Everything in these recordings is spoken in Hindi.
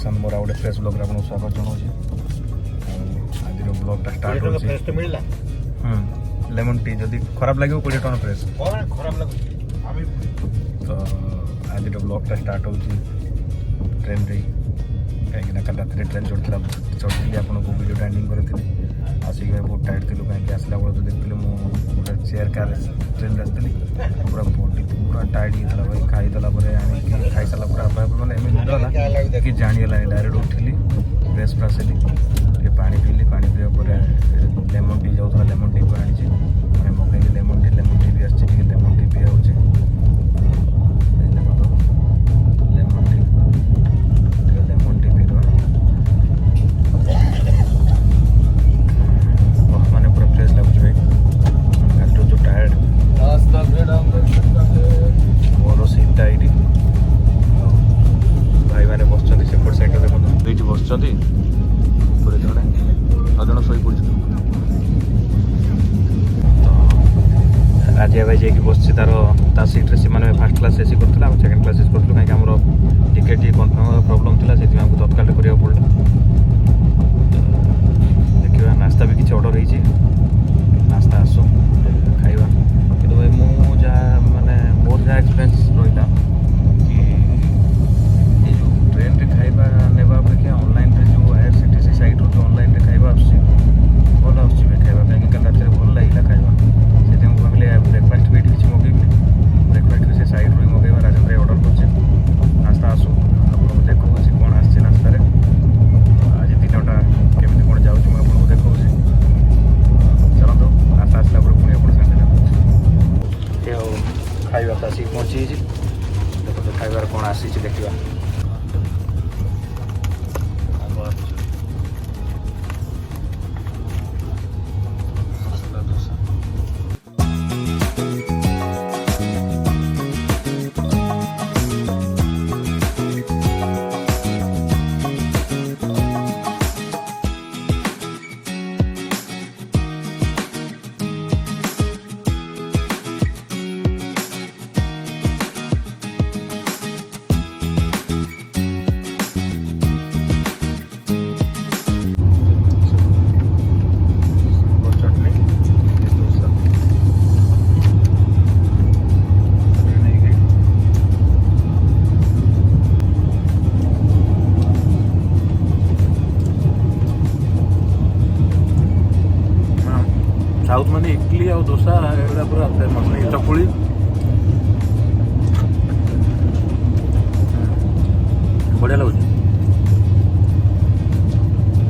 पसंद मोर गोटे फ्रेश ब्लॉग आपको स्वागत जनाऊँ। आज ब्लॉगटा स्टार्ट हो लेमन टी जदि खराब लगे 20 टका फ्रेश खराब लगे तो आज ब्लॉगटा स्टार्ट हो ट्रेन रे कहीं कल रात ट्रेन चढ़ा चढ़ी आपको वीडियो एंडिंग करी आसिक बहुत टाइट थी कहीं आसला बेल तो देखी मुझे चेयर कार ट्रेन आसती पूरा बॉडी पूरा टाइट होता भाई खाईदेला खाई सारा पूरा मैंने एम कि जाणीगला डायरेक्ट उठिली फ्रेश फ्राश हेली पानी पीली पानी पीवा पर लेमन टी जाऊला लेमन टी आनी मगेली लेमन टी भी आसी लेमन टी पिया हो लेमन टी पीवा मैंने पूरा फ्रेश लगुच भाई जो टायर्ड मोर सीटा ये भाई मैंने बस सेपट साइड देखो दुईट बस जड़े अजन शई पड़ आज भाई जाकि बस तार सीट्रे से फास्ट क्लास एसी करता सेकेंड क्लास एसी करूँ कहीं आम टिकेट कन्फर्म प्रोब्लेम था से तत्काल करा पड़ा देखा नास्ता भी किसी ऑर्डर हो नास्ता आसो खाइबा कि भाई मुझे माने मोर जहाँ एक्सपीरियंस रहा कि जो ट्रेन रे खाइबा नेबा अपेक्षा ऑनलाइन रे जो आईआरसीटीसी साइट रो जो ऑनलाइन रे खाइबा आसी भल आस खाइबा कहीं कल रात भल लगे खाइबा से भाविले ब्रेकफास्ट भी किसी मगेबी ब्रेकफास्ट भी से साइड रू मगेबा राजेंद्र ऑर्डर कर नास्ता आसू आपको देखो कौन आसছে नास्तार आज दिनटा केमी कौन जाऊँ मुझे आपको देखा चलते नास्ता आसला पुणी आप खाइबा तो आसिक पहुँची देखो खाइबार कौन आसी देखा साउथ माने इडली और डोसा एगुड़ा पूरा फेमस नहीं चकुली बढ़िया लगुच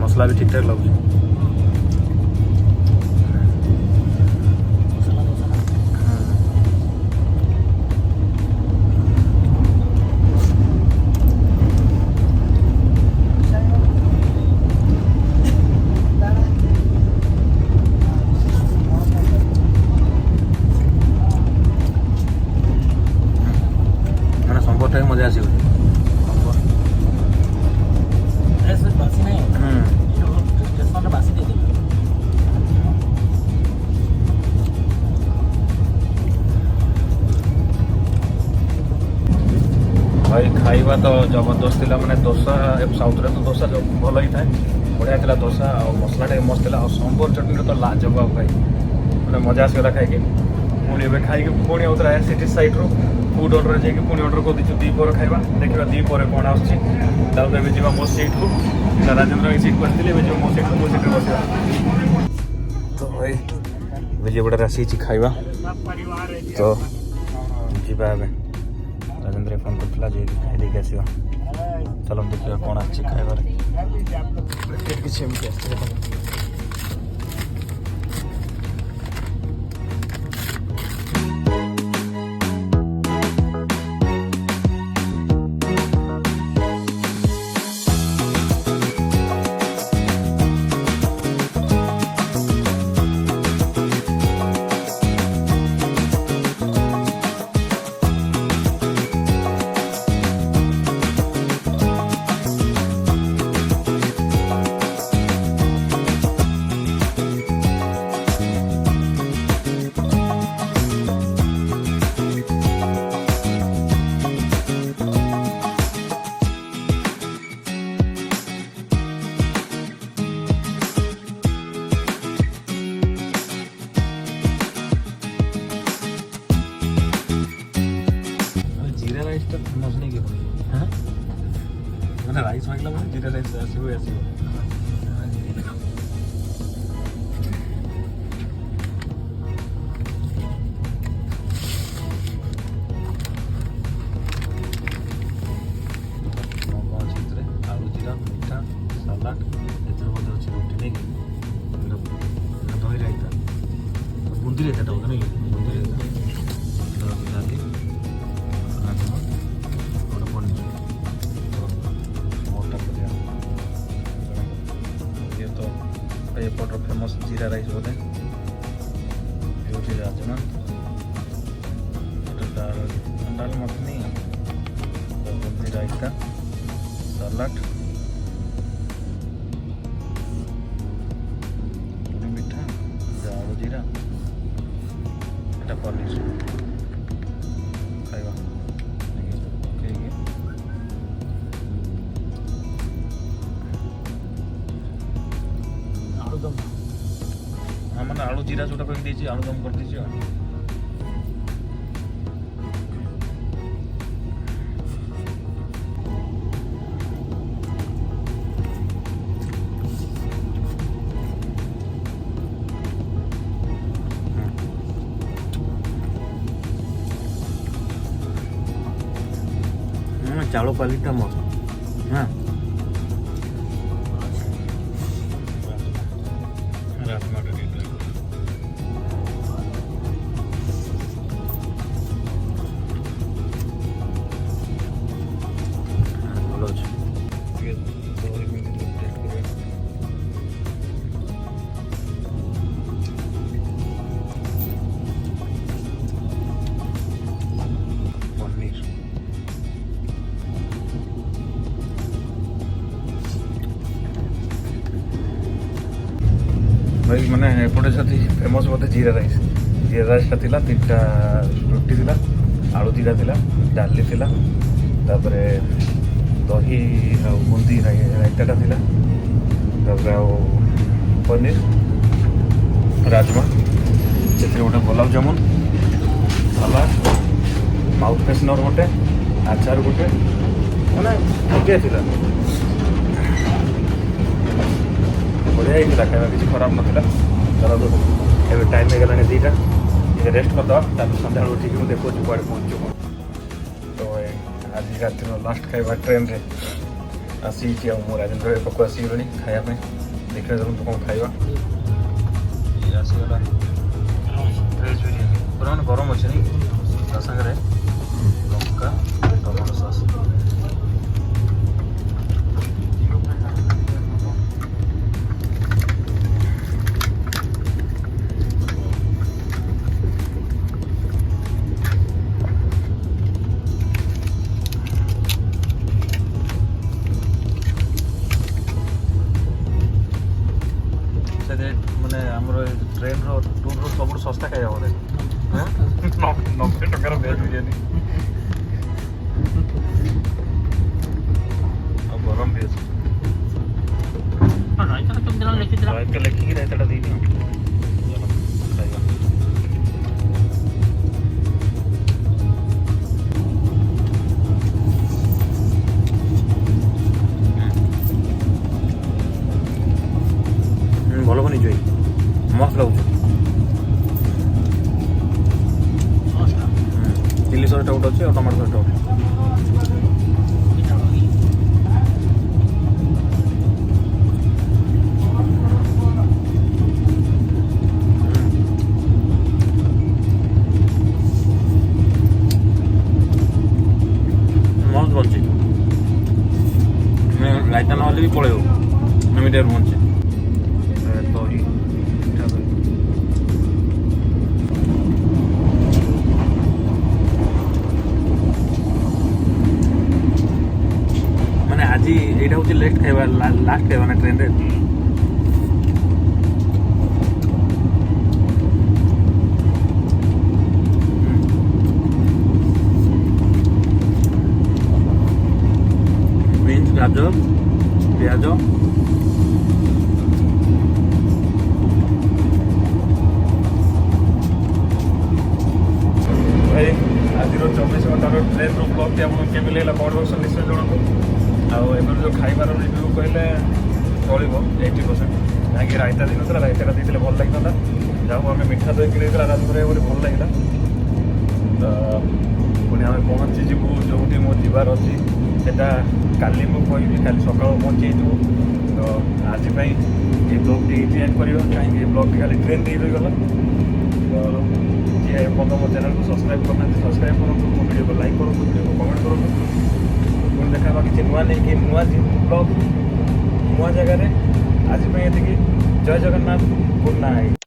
मसला भी ठीक ठाक लगुच मजा आसी भाई खाइबा तो जबरदस्त थी मैंने डोसा साउथ रे तो डोसा भल ही थाए बढ़िया था डोसा और मसला मस्त था और संबर चटनी तो लाजवाब भाई मैंने मजा आसगला खाई पुणी खाई पुणी आउथरा आईआरसीटीसी साइट रू फूड ऑर्डर जाकि पुणी ऑर्डर कर दीचु दीपर खाइबा देखा दीपर कौन आसुच्छी मो सीट को राजेंद्र सीट को आसती मो सीट को मो सीट बस तो भाई विजयवाड़ा आसी खाइबा तो जीवा राजेंद्र फोन करता खाई देखे आस चलो देखा कौन आस खाइबार किसी ଜିରା ରାଇସ୍ ଆସିବ ଆସିବ। ଆଳୁ ଜିରା ମିଠା ସାଲାଡ଼ ଏଥିରେ ମଧ୍ୟ ଅଛି ରୁଟି ନେଇକି ଦହି ରାଇତା ବୁନ୍ଦି ରାଇତାଟା ବୋଧେ ନାଇଁ ବୁନ୍ଦି ରାଇତା ଡାଲି ଗୋଟେ ପନିର ମୋଟା କରିବା ଇଏ ତ ଏପଟର ଫେମସ୍ ଜିରା ରାଇସ୍ ବୋଧେ ହେଉଛି ରାଜମା ଡାଲ ମଖନି ବୁନ୍ଦି ରାଇତା ସାଲାଡ଼ ମିଠା ଆଳୁ ଜିରା এটা পনির খাଇବା ପକେଇକି ଆଳୁଦମ୍ ମାନେ ଆଳୁ ଜିରା ଯେଉଁଟା କହିକି ଦେଇଛି ଆଳୁଦମ୍ କରିଦେଇଛି ଆଉ चावल क्वालिटी मस्त हाँ भल अच्छे भाई मैंने एपटे साथी फेमस बोधे जीरा राइसटा थिला 3टा रुटी थिला आलू जीरा थिला डाली थिला तापरे दही बुंदी रायताटा थिला तापरे पनीर राजमा से गोटे गुलाब जामुन सलाद माउथ फ्रेशनर गोटे आचार गोटे मैंने ओके थिला बढ़िया ही खाଇବା କିଛି ଖରାପ ନଥିଲା ଧରନ୍ତୁ ଏବେ ଟାଇମ୍ ହେଇଗଲାଣି 2ଟା ଟିକେ ରେଷ୍ଟ କରିଦେବା ତାପରେ ସନ୍ଧ୍ୟାବେଳକୁ ଉଠିକି ମୁଁ ଦେଖୁଛି କୁଆଡ଼େ ପହଞ୍ଚୁଛୁ କ'ଣ ତ ଆଜି ରାତିର ଲାଷ୍ଟ ଖାଇବା ଟ୍ରେନ୍ରେ ଆସିଛି ଆଉ ମୁଁ ରାଜେନ୍ଦ୍ର ପାଖକୁ ଆସିଗଲିଣି ଖାଇବା ପାଇଁ ଦେଖିବା ଧରନ୍ତୁ କ'ଣ ଖାଇବା ଆସିଗଲା ଭେଜ୍ ବିରିୟାନୀ ପୁରା ମାନେ ଗରମ ଅଛି ନାଇଁ ତା ସାଙ୍ଗରେ ଲଙ୍କା ଟମାଟୋ ସସ୍ ମାନେ ଆମର ଟ୍ରେନ୍ର ଟୁର୍ର ସବୁଠୁ ଶସ୍ତା ଖାଇବା ବୋଧେ 90 ଟଙ୍କାର ଭେଜ୍ ବିରିୟାନୀ ଆଉ ଗରମ ବି ଅଛି ଲେଖିକି ରାଇତାଟା ଦେଇନି ଖାଇବା ଭଲ ବନେଇଛୁ ମସ୍ତ ଲାଗୁଛି ଚିଲି ସସ୍ଟା ଗୋଟେ ଅଛି ଆଉ ଟମାଟୋ ସସ୍ଟା ଗୋଟେ ମସ୍ତ ବନୁଛି ରାଇତା ନହେଲେ ବି ପଳେଇବ ଏମିତିଆ ବନୁଛି दही मिठा दही मैंने आज यहाँ हूँ लेट खाଇବା लास्ट खाଇବା ना ट्रेन रे बीन्स गाजर प्याज भाई आज 24 घंटार ट्रेन ब्लॉग आपको केमी लगे कमेंट बक्स निश्चय जनातु आउ जो खाइबार कहले चलो 80%। कहीं रायता दिन था रायता देते भल लगी था जहाँ आम मीठा दही कि राजपुर बोली भल लगे तो पुणी आम पहुँचीजु जो मो जीवार अच्छी सेटा काली मुझे काली सका पहुँची तो आज ये ब्लॉग टी एंड कर कहीं ब्लॉग टी खाली ट्रेन दे गला तो ये बंद मो चैनल को सब्सक्राइब करना सब्सक्राइब करूँ मो वीडियो को लाइक करूँ वीडियो को कमेंट करूँ पुणी देखा किसी नुआ नहीं कि नुआ ब्लॉग नुआ जगह आज ये जय जगन्नाथ गुड नाइट।